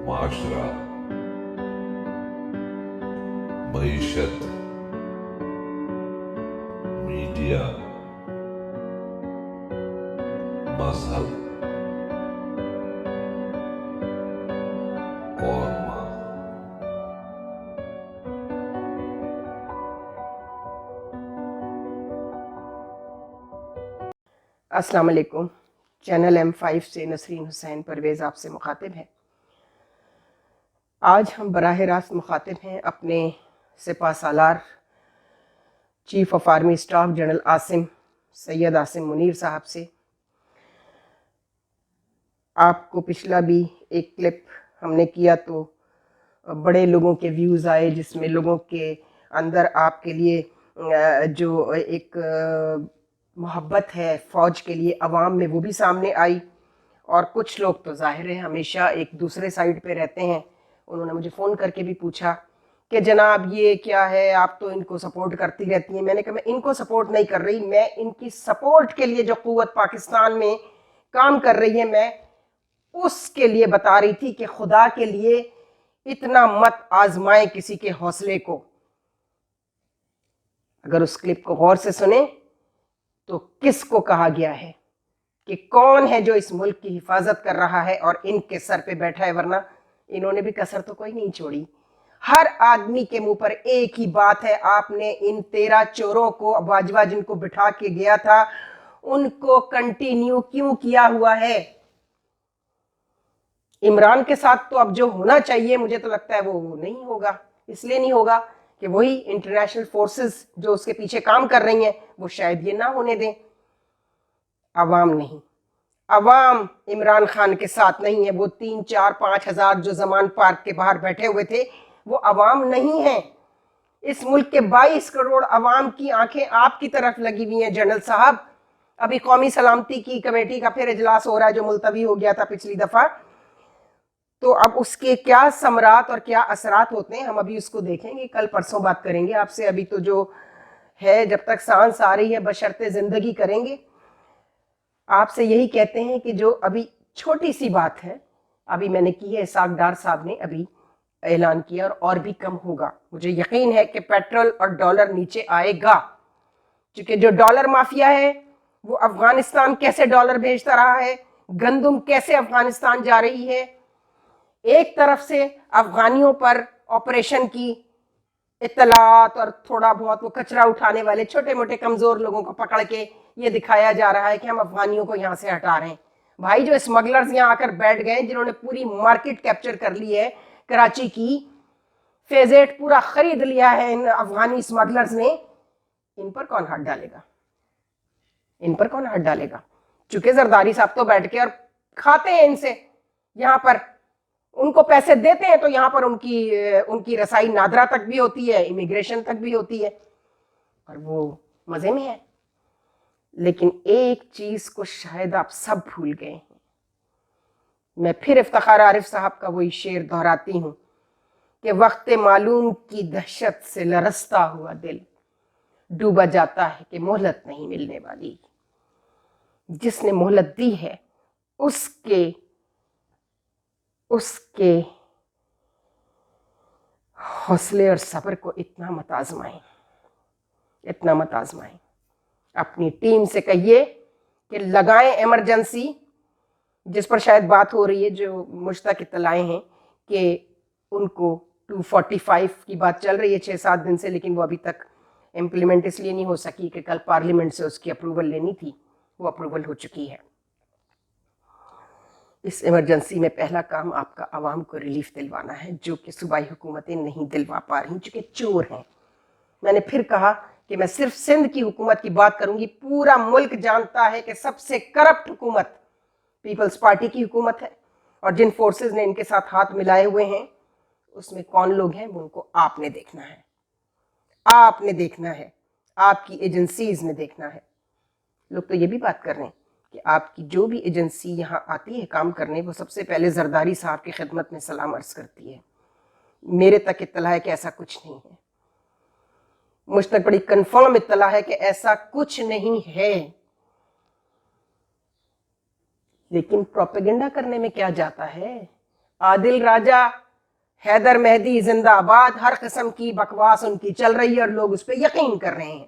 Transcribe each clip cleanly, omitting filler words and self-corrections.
معاشرہ، معیشت، میڈیا، مذہب اور ماں۔ السلام علیکم۔ چینل M5 سے نسرین حسین پرویز آپ سے مخاطب ہے۔ آج ہم براہ راست مخاطب ہیں اپنے سپہ سالار chief of army staff general Syed Asim Munir sahib سے۔ آپ کو پچھلا بھی ایک کلپ ہم نے کیا تو بڑے لوگوں کے ویوز آئے، جس میں لوگوں کے اندر آپ کے لیے جو ایک محبت ہے فوج کے لیے عوام میں، وہ بھی سامنے آئی۔ اور کچھ لوگ تو ظاہر ہے ہمیشہ ایک دوسرے سائڈ پہ رہتے ہیں، انہوں نے مجھے فون کر کے بھی پوچھا کہ جناب یہ کیا ہے، آپ تو ان کو سپورٹ کرتی رہتی ہیں۔ میں نے کہا میں ان کو سپورٹ نہیں کر رہی، میں ان کی سپورٹ کے لیے جو قوت پاکستان میں کام کر رہی ہے، میں اس کے لیے بتا رہی تھی کہ خدا کے لیے اتنا مت آزمائیں کسی کے حوصلے کو۔ اگر اس کلپ کو غور سے سنیں تو کس کو کہا گیا ہے کہ کون ہے جو اس ملک کی حفاظت کر رہا ہے اور ان کے سر پہ بیٹھا ہے، ورنہ انہوں نے بھی کسر تو کوئی نہیں چھوڑی۔ ہر آدمی کے منہ پر ایک ہی بات ہے، آپ نے ان 13 چوروں کو، باجوہ جن کو بٹھا کے گیا تھا، ان کو کنٹینیو کیوں کیا ہوا ہے؟ عمران کے ساتھ تو اب جو ہونا چاہیے مجھے تو لگتا ہے وہ نہیں ہوگا۔ اس لیے نہیں ہوگا کہ وہی انٹرنیشنل فورسز جو اس کے پیچھے کام کر رہی ہیں وہ شاید یہ نہ ہونے دیں۔ عوام نہیں، عوام عمران خان کے ساتھ نہیں ہے۔ وہ 3، 4، 5 ہزار جو زمان پارک کے باہر بیٹھے ہوئے تھے وہ عوام نہیں ہیں۔ اس ملک کے 22 کروڑ عوام کی آنکھیں آپ کی طرف لگی ہوئی ہیں جنرل صاحب۔ ابھی قومی سلامتی کی کمیٹی کا پھر اجلاس ہو رہا ہے جو ملتوی ہو گیا تھا پچھلی دفعہ، تو اب اس کے کیا ثمرات اور کیا اثرات ہوتے ہیں ہم ابھی اس کو دیکھیں گے، کل پرسوں بات کریں گے آپ سے۔ ابھی تو جو ہے جب تک سانس آ رہی ہے بشرطِ زندگی کریں گے۔ آپ سے یہی کہتے ہیں کہ جو ابھی چھوٹی سی بات ہے ابھی میں نے کی ہے، اسحاق ڈار صاحب نے ابھی اعلان کیا اور بھی کم ہوگا۔ مجھے یقین ہے کہ پیٹرول اور ڈالر نیچے آئے گا، چونکہ جو ڈالر مافیا ہے وہ افغانستان کیسے ڈالر بھیجتا رہا ہے، گندم کیسے افغانستان جا رہی ہے۔ ایک طرف سے افغانیوں پر آپریشن کی اطلاعات اور تھوڑا بہت وہ کچرا اٹھانے والے چھوٹے موٹے کمزور لوگوں کو پکڑ کے یہ دکھایا جا رہا ہے کہ ہم افغانیوں کو یہاں سے ہٹا رہے ہیں۔ بھائی جو اسمگلرز یہاں آ کر بیٹھ گئے، جنہوں نے پوری مارکیٹ کیپچر کر لی ہے کراچی کی، فیز 8 پورا خرید لیا ہے ان افغانی اسمگلرز نے، ان پر کون ہاتھ ڈالے گا؟ ان پر کون ہاتھ ڈالے گا؟ چونکہ زرداری صاحب تو بیٹھ کے اور کھاتے ہیں ان سے، یہاں پر ان کو پیسے دیتے ہیں تو یہاں پر ان کی رسائی نادرا تک بھی ہوتی ہے، امیگریشن تک بھی ہوتی ہے، اور وہ مزے میں ہے۔ لیکن ایک چیز کو شاید آپ سب بھول گئے ہیں، میں پھر افتخار عارف صاحب کا وہی شعر دہراتی ہوں کہ وقت معلوم کی دہشت سے لرزتا ہوا دل ڈوبا جاتا ہے کہ مہلت نہیں ملنے والی۔ جس نے مہلت دی ہے اس کے حوصلے اور صبر کو اتنا مت آزمائیں، اتنا مت آزمائیں۔ اپنی ٹیم سے کہیے کہ لگائیں ایمرجنسی، جس پر شاید بات ہو رہی ہے، جو مشتاق اطلاعیں ہیں کہ ان کو 245 کی بات چل رہی ہے 6-7 دن سے، لیکن وہ ابھی تک امپلیمنٹ اس لیے نہیں ہو سکی کہ کل پارلیمنٹ سے اس کی اپروول لینی تھی، وہ اپروول ہو چکی ہے۔ اس ایمرجنسی میں پہلا کام آپ کا عوام کو ریلیف دلوانا ہے، جو کہ صوبائی حکومتیں نہیں دلوا پا رہی چونکہ چور ہیں۔ میں نے پھر کہا کہ میں صرف سندھ کی حکومت کی بات کروں گی، پورا ملک جانتا ہے کہ سب سے کرپٹ حکومت پیپلز پارٹی کی حکومت ہے، اور جن فورسز نے ان کے ساتھ ہاتھ ملائے ہوئے ہیں اس میں کون لوگ ہیں وہ ان کو آپ نے دیکھنا ہے، آپ نے دیکھنا ہے، آپ کی ایجنسیز نے دیکھنا ہے۔ لوگ تو یہ بھی بات کر رہے ہیں کہ آپ کی جو بھی ایجنسی یہاں آتی ہے کام کرنے، وہ سب سے پہلے زرداری صاحب کی خدمت میں سلام عرض کرتی ہے۔ میرے تک اطلاع ہے کہ ایسا کچھ نہیں ہے، مجھ تک بڑی کنفرم اطلاع ہے کہ ایسا کچھ نہیں ہے۔ لیکن پروپیگنڈا کرنے میں کیا جاتا ہے؟ عادل راجہ، حیدر مہدی زندہ آباد، ہر قسم کی بکواس ان کی چل رہی ہے اور لوگ اس پہ یقین کر رہے ہیں،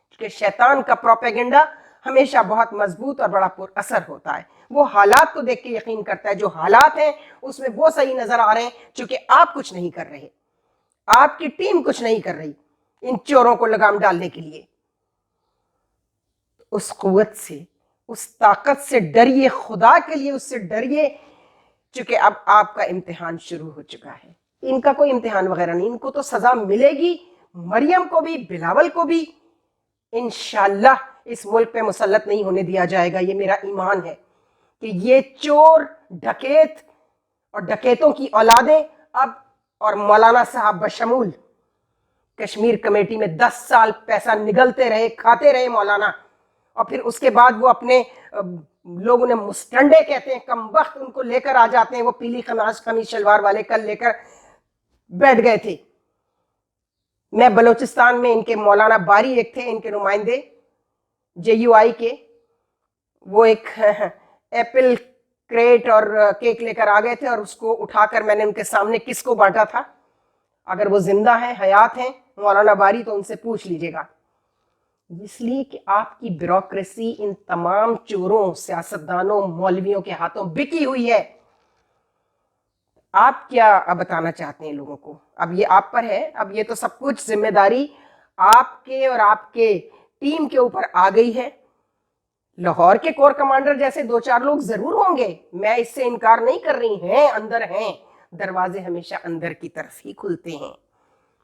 کیونکہ شیطان کا پروپیگنڈا ہمیشہ بہت مضبوط اور بڑا پر اثر ہوتا ہے. وہ حالات کو دیکھ کے یقین کرتا ہے، جو حالات ہیں اس میں وہ صحیح نظر آ رہے ہیں، چونکہ آپ کچھ نہیں کر رہے، آپ کی ٹیم کچھ نہیں کر رہی ان چوروں کو لگام ڈالنے کے لیے. اس قوت سے، اس طاقت سے ڈریے، خدا کے لیے اس سے ڈریے، چونکہ اب آپ کا امتحان شروع ہو چکا ہے. ان کا کوئی امتحان وغیرہ نہیں، ان کو تو سزا ملے گی، مریم کو بھی، بلاول کو بھی. انشاءاللہ اس ملک پہ مسلط نہیں ہونے دیا جائے گا. یہ میرا ایمان ہے کہ یہ چور، ڈکیت اور ڈکیتوں کی اولادیں اب، اور مولانا صاحب بشمول، کشمیر کمیٹی میں 10 سال پیسہ نگلتے رہے، کھاتے رہے مولانا، اور پھر اس کے بعد وہ اپنے لوگ انہیں مستنڈے کہتے ہیں، کم وقت ان کو لے کر آ جاتے ہیں. وہ پیلی قمیص شلوار والے کل لے کر بیٹھ گئے تھے. میں بلوچستان میں ان کے مولانا باری ایک تھے، ان کے نمائندے JUI کے، وہ ایک ایپل کریٹ اور کیک لے کر آ گئے تھے، اور اس کو اٹھا کر میں نے ان کے سامنے کس کو بانٹا تھا. اگر وہ زندہ ہیں، حیات ہیں مولانا باری، تو ان سے پوچھ لیجئے گا. اس لیے کہ آپ کی بیوروکریسی ان تمام چوروں، سیاستدانوں، مولویوں کے ہاتھوں بکی ہوئی ہے. آپ کیا بتانا چاہتے ہیں لوگوں کو؟ اب یہ آپ پر ہے، اب یہ تو سب کچھ ذمہ داری آپ کے اور آپ کے ٹیم کے اوپر آ گئی ہے. لاہور کے کور کمانڈر جیسے 2-4 لوگ ضرور ہوں گے، میں اس سے انکار نہیں کر رہی، ہیں اندر ہیں. دروازے ہمیشہ اندر کی طرف ہی کھلتے ہیں،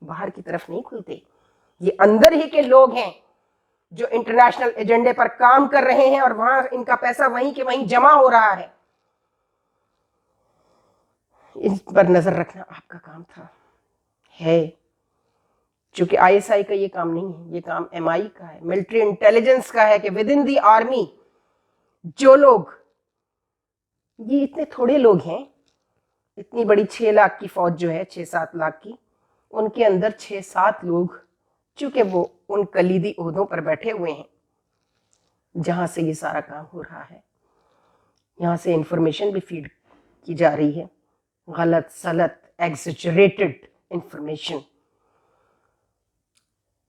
باہر کی طرف نہیں کھلتے. یہ اندر ہی کے لوگ ہیں جو انٹرنیشنل ایجنڈے پر کام کر رہے ہیں، اور وہاں ان کا پیسہ وہیں کے وہیں جمع ہو رہا ہے. ان پر نظر رکھنا آپ کا کام تھا، ہے. چونکہ ISI کا یہ کام نہیں ہے، یہ کام MI کا ہے، ملٹری انٹیلیجنس کا ہے، کہ ود ان دی آرمی جو لوگ، یہ اتنے تھوڑے لوگ ہیں، اتنی بڑی 6 لاکھ کی فوج جو ہے، 6-7 لاکھ کی، ان کے اندر 6-7 لوگ، چونکہ وہ ان کلیدی عہدوں پر بیٹھے ہوئے ہیں جہاں سے یہ سارا کام ہو رہا ہے. یہاں سے انفارمیشن بھی فیڈ کی جا رہی ہے، غلط سلط ایگزیجریٹڈ انفارمیشن،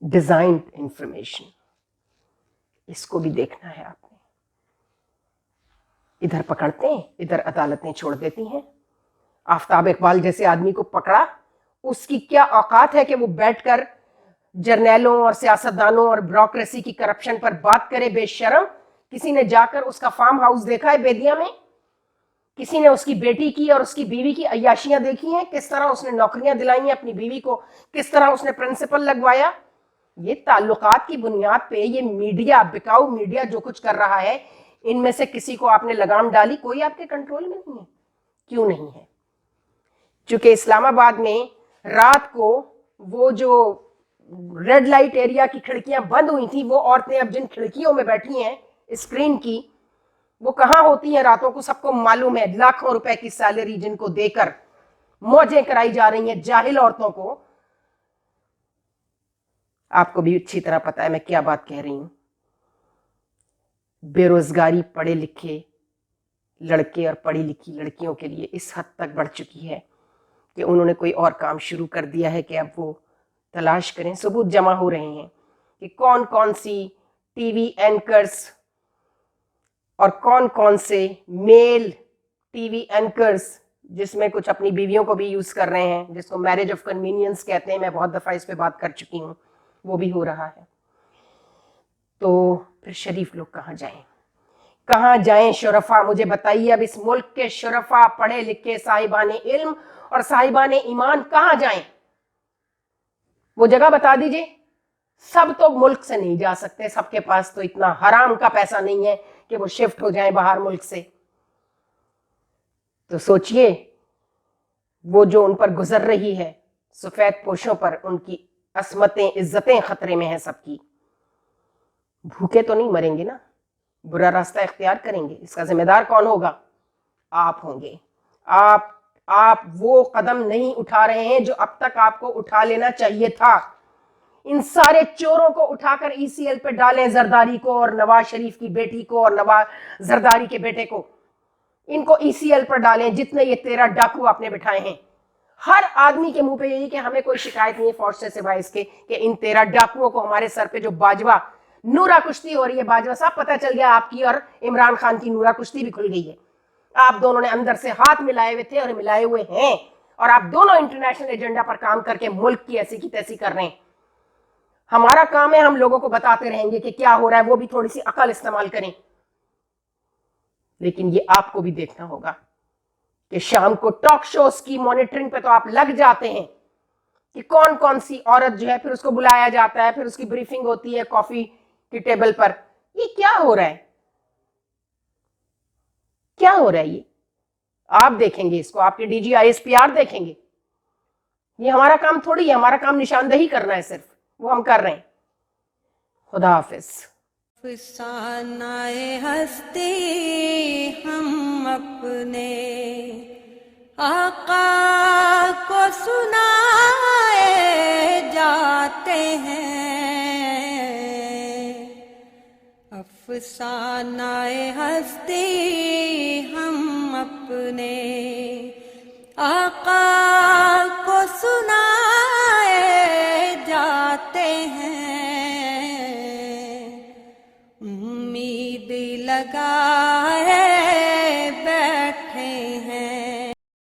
ڈیزائنڈ انفارمیشن. اس کو بھی دیکھنا ہے آپ نے. ادھر پکڑتے ہیں، ادھر عدالتیں چھوڑ دیتی ہیں. آفتاب اقبال جیسے آدمی کو پکڑا، اس کی کیا اوقات ہے کہ وہ بیٹھ کر جرنیلوں اور سیاستدانوں اور بیوروکریسی کی کرپشن پر بات کرے؟ بے شرم. کسی نے جا کر اس کا فارم ہاؤس دیکھا ہے بیدیا میں؟ کسی نے اس کی بیٹی کی اور اس کی بیوی کی عیاشیاں دیکھی ہیں؟ کس طرح اس نے نوکریاں دلائی ہیں اپنی بیوی کو، کس طرح اس نے پرنسپل لگوایا؟ یہ تعلقات کی بنیاد پہ یہ میڈیا، بکاؤ میڈیا جو کچھ کر رہا ہے، ان میں سے کسی کو آپ نے لگام ڈالی؟ کوئی آپ کے کنٹرول میں نہیں ہے. کیوں نہیں ہے؟ چونکہ اسلام آباد میں رات کو وہ جو ریڈ لائٹ ایریا کی کھڑکیاں بند ہوئی تھیں، وہ عورتیں اب جن کھڑکیوں میں بیٹھی ہیں اسکرین کی، وہ کہاں ہوتی ہیں راتوں کو؟ سب کو معلوم ہے. لاکھوں روپے کی سیلری جن کو دے کر موجیں کرائی جا رہی ہیں جاہل عورتوں کو. آپ کو بھی اچھی طرح پتا ہے میں کیا بات کہہ رہی ہوں. بے روزگاری پڑھے لکھے لڑکے اور پڑھی لکھی لڑکیوں کے لیے اس حد تک بڑھ چکی ہے کہ انہوں نے کوئی اور کام شروع کر دیا ہے کہ اب وہ تلاش کریں. ثبوت جمع ہو رہے ہیں کہ کون کون سی ٹی وی اینکرز اور کون کون سے میل ٹی وی اینکرز جس میں کچھ اپنی بیویوں کو بھی یوز کر رہے ہیں، جس کو میرج آف کنوینئنس کہتے ہیں. میں بہت دفعہ اس پہ بات کر چکی ہوں، وہ بھی ہو رہا ہے. تو پھر شریف لوگ کہاں جائیں؟ کہاں جائیں شرفا؟ مجھے بتائیے اب اس ملک کے شرفا، پڑھے لکھے صاحبان علم اور صاحبان ایمان کہاں جائیں؟ وہ جگہ بتا دیجئے. سب تو ملک سے نہیں جا سکتے، سب کے پاس تو اتنا حرام کا پیسہ نہیں ہے کہ وہ شفٹ ہو جائیں باہر ملک سے. تو سوچئے وہ جو ان پر گزر رہی ہے سفید پوشوں پر، ان کی عصمتیں، عزتیں خطرے میں ہیں سب کی. بھوکے تو نہیں مریں گے نا، برا راستہ اختیار کریں گے. اس کا ذمہ دار کون ہوگا؟ آپ ہوں گے. آپ وہ قدم نہیں اٹھا رہے ہیں جو اب تک آپ کو اٹھا لینا چاہیے تھا. ان سارے چوروں کو اٹھا کر ECL پہ ڈالیں، زرداری کو اور نواز شریف کی بیٹی کو اور نواز زرداری کے بیٹے کو. ان کو ECL پر ڈالیں جتنے یہ 13 ڈاکو آپ نے بٹھائے ہیں. ہر آدمی کے منہ پہ یہی کہ ہمیں کوئی شکایت نہیں ہے فورس سے سوائے اس کے کہ ان 13 ڈاکوؤں کو ہمارے سر پہ جو باجوہ نورا کشتی ہو رہی ہے، باجوہ صاحب پتہ چل گیا آپ کی اور عمران خان کی نورا کشتی بھی کھل گئی ہے. آپ دونوں نے اندر سے ہاتھ ملائے ہوئے تھے اور ملائے ہوئے ہیں، اور آپ دونوں انٹرنیشنل ایجنڈا پر کام کر کے ملک کی ایسی کی تیسی کر رہے ہیں. ہمارا کام ہے ہم لوگوں کو بتاتے رہیں گے کہ کیا ہو رہا ہے، وہ بھی تھوڑی سی عقل استعمال کریں. لیکن یہ آپ کو بھی دیکھنا ہوگا کہ شام کو ٹاک شوز کی مانیٹرنگ پہ تو آپ لگ جاتے ہیں کہ کون کون سی عورت جو ہے، پھر اس کو بلایا جاتا ہے، پھر اس کی بریفنگ ہوتی ہے کافی کی ٹیبل پر. یہ کیا ہو رہا ہے؟ کیا ہو رہا ہے؟ یہ آپ دیکھیں گے، اس کو آپ کے DG ISPR دیکھیں گے. یہ ہمارا کام تھوڑی ہے، ہمارا کام نشاندہی کرنا ہے صرف، وہ ہم کر رہے ہیں. خدا حافظ. افسانۂ ہستی ہم اپنے آقا کو سنائے جاتے ہیں. افسانۂ ہستی ہم اپنے آقا کو سنائے جاتے ہیں. امید لگائے